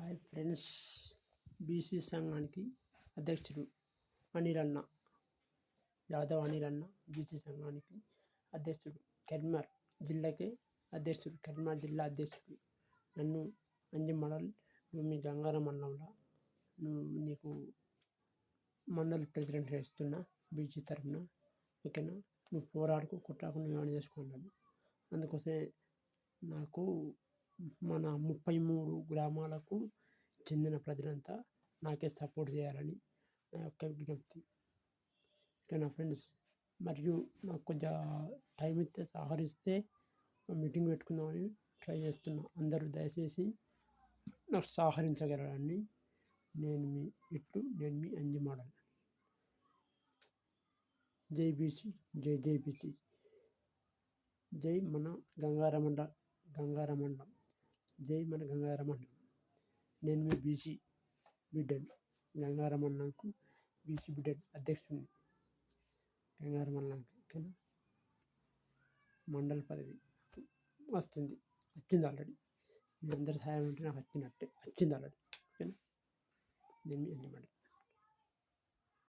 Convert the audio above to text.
Hi friends, BC సంఘానికి అధ్యక్షుడు అనిల్ అన్న, యాదవ్ అనిల్ అన్న బీసీ సంఘానికి అధ్యక్షుడు, కరీంనగర్ జిల్లాకే అధ్యక్షుడు, కరీంనగర్ జిల్లా అధ్యక్షుడు. నన్ను అంజి మండల్, నువ్వు మీ గంగారం మండలంలో నీకు మండల్ ప్రెసిడెంట్ చేస్తున్నా బీసీ తరఫున. ఓకేనా, నువ్వు పోరాడుకు, కుట్రాకు, నువ్వు ఏమైనా చేసుకుంటాను. అందుకోసమే నాకు మన 33 గ్రామాలకు చెందిన ప్రజలంతా నాకే సపోర్ట్ చేయాలని నా యొక్క విజ్ఞప్తి. ఓకేనా ఫ్రెండ్స్, మరియు నాకు కొంచెం టైం ఇస్తే సహకరిస్తే మీటింగ్ పెట్టుకుందామని ట్రై చేస్తున్నా. అందరూ దయచేసి నాకు సహకరించగలరని నేను మీ అంజి మోడల్. జై బీసీ, జై జై బీసీ, జై మన గంగారం మండలం, జై మన గంగారం మండలం. నేను మీ బీసీ బిడ్డను, గంగారం మండలంకు బీసీ బిడ్డను, అధ్యక్షుడిని గంగారం మండలంకి. ఓకేనా, మండల పదవి వచ్చింది ఆల్రెడీ. మీ అందరి సహాయం ఉంటే నాకు వచ్చింది ఆల్రెడీ. ఓకేనా, నేను మీ అంజి మండల్.